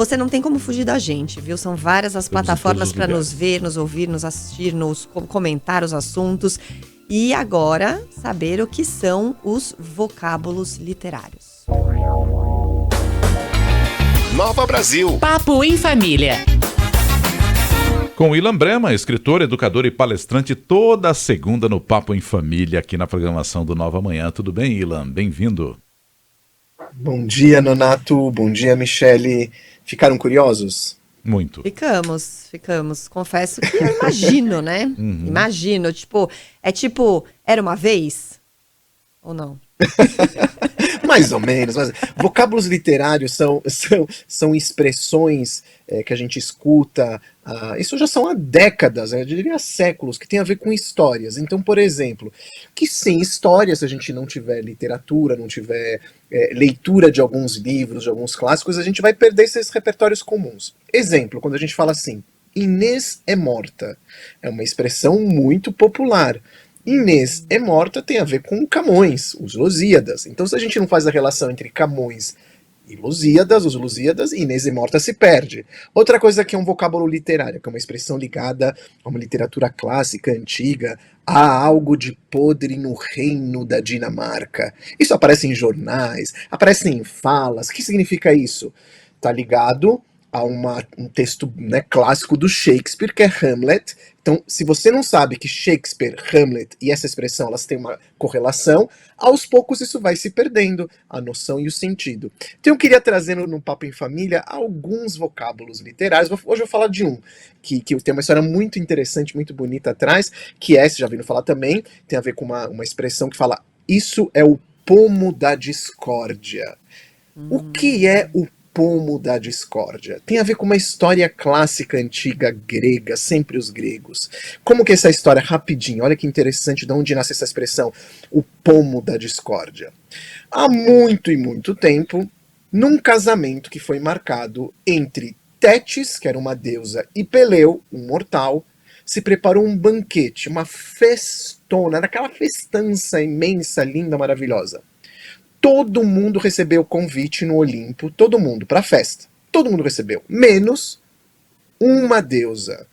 você não tem como fugir da gente, viu? São várias as plataformas para nos ver, nos ouvir, nos assistir, nos comentar os assuntos. E agora, saber o que são os vocábulos literários. Nova Brasil. Papo em Família. Com Ilan Brema, escritor, educador e palestrante, toda segunda no Papo em Família, aqui na programação do Nova Manhã. Tudo bem, Ilan? Bem-vindo. Bom dia, Nonato. Bom dia, Michele. Ficaram curiosos? Muito. Ficamos. Confesso que eu imagino, né? Imagino, era uma vez? Ou não? Mais ou menos. Mas vocábulos literários são expressões que a gente escuta, isso já são há décadas, eu diria há séculos, que tem a ver com histórias. Então, por exemplo, que sem história, se a gente não tiver literatura, não tiver leitura de alguns livros, de alguns clássicos, a gente vai perder esses repertórios comuns. Exemplo, quando a gente fala assim, Inês é morta, é uma expressão muito popular. Inês é morta tem a ver com Camões, os Lusíadas. Então, se a gente não faz a relação entre Camões e Lusíadas, os Lusíadas, Inês é morta se perde. Outra coisa que é um vocábulo literário, que é uma expressão ligada a uma literatura clássica, antiga, há algo de podre no reino da Dinamarca. Isso aparece em jornais, aparece em falas. O que significa isso? Está ligado a um texto, né, clássico do Shakespeare, que é Hamlet. Então, se você não sabe que Shakespeare, Hamlet e essa expressão, elas têm uma correlação, aos poucos isso vai se perdendo, a noção e o sentido. Então eu queria trazer no Papo em Família alguns vocábulos literários. Hoje eu vou falar de um, que tem uma história muito interessante, muito bonita atrás, que vocês já viram falar também, tem a ver com uma expressão que fala, isso é o pomo da discórdia. O que é o pomo da discórdia? Tem a ver com uma história clássica, antiga, grega, sempre os gregos. Como que é essa história? Rapidinho, olha que interessante de onde nasce essa expressão, o pomo da discórdia. Há muito e muito tempo, num casamento que foi marcado entre Tétis, que era uma deusa, e Peleu, um mortal, se preparou um banquete, uma festona, daquela festança imensa, linda, maravilhosa. Todo mundo recebeu convite no Olimpo, todo mundo, para a festa. Todo mundo recebeu, menos uma deusa,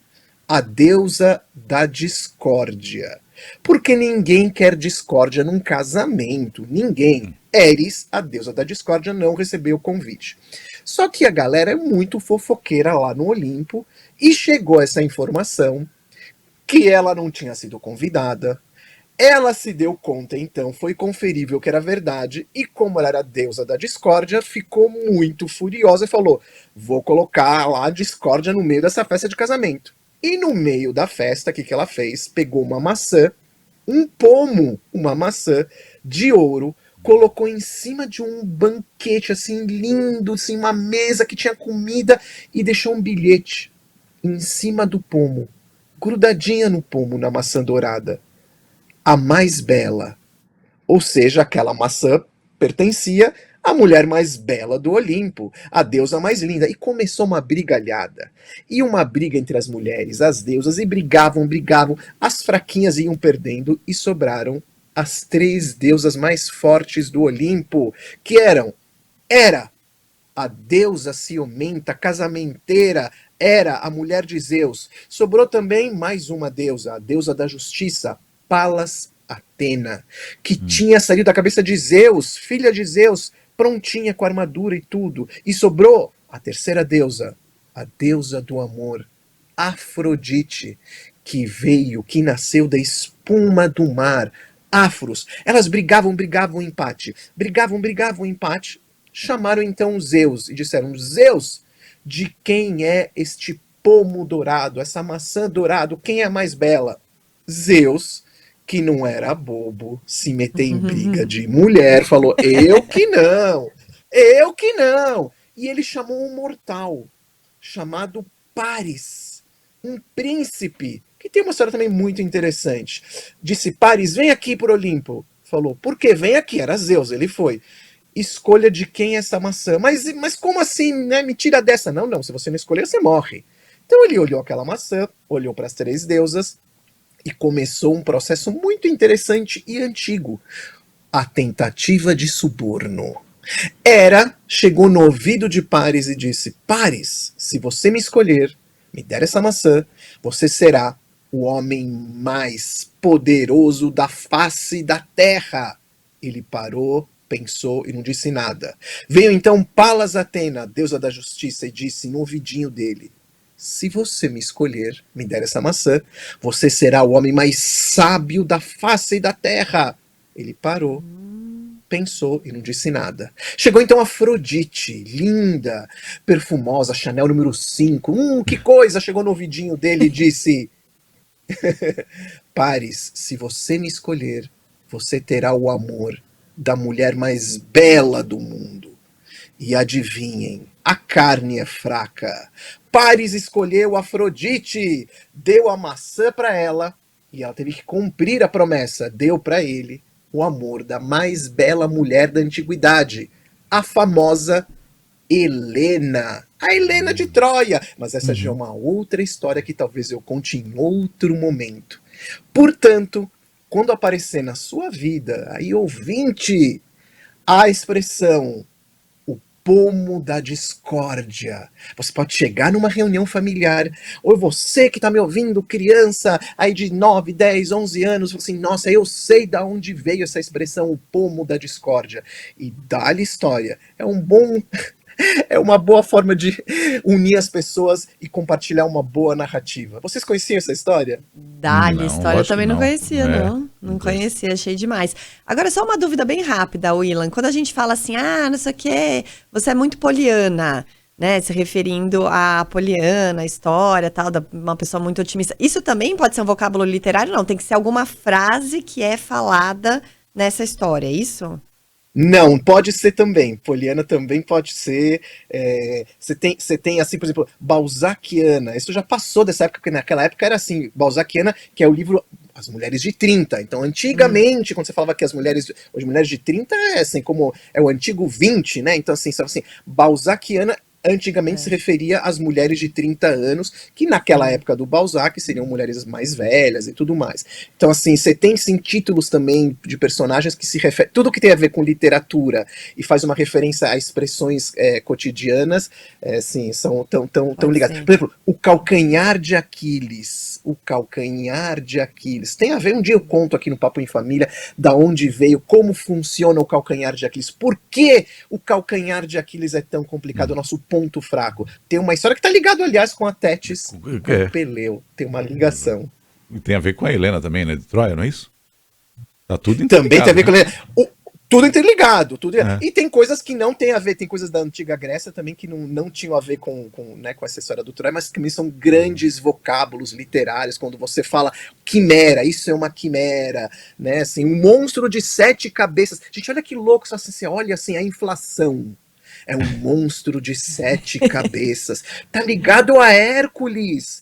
a deusa da discórdia. Porque ninguém quer discórdia num casamento, ninguém. Eris, a deusa da discórdia, não recebeu o convite. Só que a galera é muito fofoqueira lá no Olimpo e chegou essa informação que ela não tinha sido convidada. Ela se deu conta, então, foi conferível que era verdade, e como ela era a deusa da discórdia, ficou muito furiosa e falou, vou colocar lá a discórdia no meio dessa festa de casamento. E no meio da festa, o que ela fez? Pegou uma maçã, um pomo, uma maçã de ouro, colocou em cima de um banquete, assim, lindo, assim, uma mesa que tinha comida, e deixou um bilhete em cima do pomo, grudadinha no pomo, na maçã dourada. A mais bela, ou seja, aquela maçã pertencia à mulher mais bela do Olimpo, a deusa mais linda, e começou uma brigalhada, e uma briga entre as mulheres, as deusas, e brigavam, as fraquinhas iam perdendo, e sobraram as 3 deusas mais fortes do Olimpo, que era a deusa ciumenta, casamenteira, era a mulher de Zeus, sobrou também mais uma deusa, a deusa da justiça, Palas Atena, que tinha saído da cabeça de Zeus, filha de Zeus, prontinha com armadura e tudo. E sobrou a terceira deusa, a deusa do amor, Afrodite, que nasceu da espuma do mar. Afros. Elas brigavam, empate. Brigavam, empate. Chamaram então Zeus e disseram, Zeus, de quem é este pomo dourado, essa maçã dourada, quem é a mais bela? Zeus, que não era bobo, se meter em briga de mulher, falou, eu que não. E ele chamou um mortal, chamado Paris, um príncipe, que tem uma história também muito interessante. Disse, Paris, vem aqui pro Olimpo. Falou, por quê? Vem aqui, era Zeus, ele foi. Escolha de quem é essa maçã. Mas como assim, né? Me tira dessa. Não, se você não escolher, você morre. Então ele olhou aquela maçã, olhou para as 3 deusas, e começou um processo muito interessante e antigo. A tentativa de suborno. Hera chegou no ouvido de Paris e disse: Paris, se você me escolher, me der essa maçã, você será o homem mais poderoso da face da terra. Ele parou, pensou e não disse nada. Veio então Palas Atena, deusa da justiça, e disse no ouvidinho dele: se você me escolher, me der essa maçã, você será o homem mais sábio da face da terra. Ele parou, pensou e não disse nada. Chegou então Afrodite, linda, perfumosa, Chanel número 5. Que coisa! Chegou no ouvidinho dele e disse: Paris, se você me escolher, você terá o amor da mulher mais bela do mundo. E adivinhem, a carne é fraca. Paris escolheu Afrodite, deu a maçã para ela, e ela teve que cumprir a promessa, deu para ele o amor da mais bela mulher da antiguidade, a famosa Helena. A Helena de Troia. Mas essa já é uma outra história que talvez eu conte em outro momento. Portanto, quando aparecer na sua vida, aí ouvinte, a expressão o pomo da discórdia. Você pode chegar numa reunião familiar, ou você que está me ouvindo, criança, aí de 9, 10, 11 anos, assim, nossa, eu sei de onde veio essa expressão, o pomo da discórdia. E dá-lhe história. É uma boa forma de unir as pessoas e compartilhar uma boa narrativa. Vocês conheciam essa história? Dá-lhe história, eu também não conhecia, É, não conhecia, achei demais. Agora, só uma dúvida bem rápida, Willan. Quando a gente fala assim, não sei o quê, você é muito poliana, né? Se referindo a poliana, a história, tal, uma pessoa muito otimista. Isso também pode ser um vocábulo literário? Não, tem que ser alguma frase que é falada nessa história, é isso? Não, pode ser também. Poliana também pode ser. Você tem, assim, por exemplo, Balzaciana. Isso já passou dessa época, porque naquela época era assim, Balzaciana, que é o livro As Mulheres de 30. Então, antigamente, quando você falava que as mulheres de 30 é assim, como é o antigo 20, né? Então, assim, Balzaciana antigamente se referia às mulheres de 30 anos, que naquela época do Balzac seriam mulheres mais velhas e tudo mais. Então, assim, você tem sim títulos também de personagens que se referem. Tudo que tem a ver com literatura e faz uma referência a expressões cotidianas, sim, são tão ligados. Por exemplo, o calcanhar de Aquiles. O calcanhar de Aquiles. Tem a ver, um dia eu conto aqui no Papo em Família da onde veio, como funciona o calcanhar de Aquiles. Por que o calcanhar de Aquiles é tão complicado? O nosso ponto fraco. Tem uma história que está ligada, aliás, com a Tétis, com o Peleu. Tem uma ligação. E tem a ver com a Helena também, né? De Troia, não é isso? Tá tudo interligado. Também tem a ver com a Helena. Tudo interligado. E tem coisas que não tem a ver. Tem coisas da antiga Grécia também que não tinham a ver com essa história do Troia, mas que também são grandes vocábulos literários. Quando você fala quimera, isso é uma quimera, né? Assim, um monstro de 7 cabeças. Gente, olha que louco. Você olha assim, a inflação. É um monstro de 7 cabeças. Tá ligado a Hércules.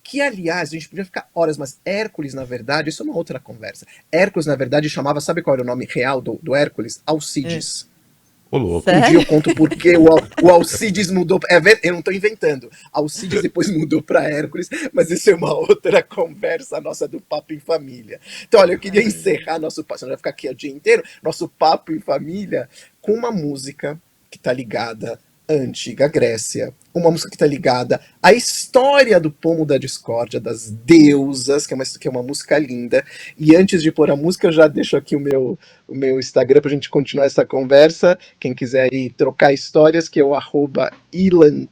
Que aliás, a gente podia ficar horas, mas Hércules, na verdade, isso é uma outra conversa. Hércules, na verdade, chamava, sabe qual era o nome real do Hércules? Alcides. Ô, louco. Um dia eu conto porque o Alcides mudou. Eu não tô inventando. Alcides depois mudou para Hércules, mas isso é uma outra conversa nossa do Papo em Família. Então, olha, eu queria encerrar nosso papo, senão vai ficar aqui o dia inteiro, nosso Papo em Família, com uma música que está ligada à antiga Grécia, uma música que está ligada à história do pomo da discórdia, das deusas, que é uma música linda. E antes de pôr a música, eu já deixo aqui o meu Instagram para a gente continuar essa conversa. Quem quiser ir trocar histórias, que é o @ilan.brenman.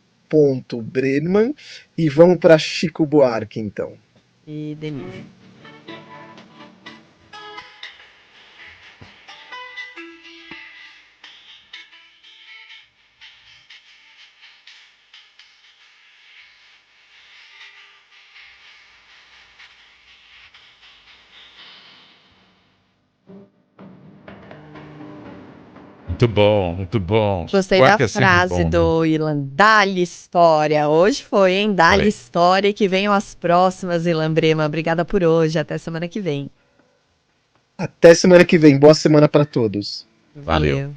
E vamos para Chico Buarque, então. E Denise. Muito bom, muito bom. Gostei da frase do Ilan. Dá-lhe história. Hoje foi, hein? Dá-lhe história e que venham as próximas, Ilan Brema. Obrigada por hoje. Até semana que vem. Até semana que vem. Boa semana para todos. Valeu.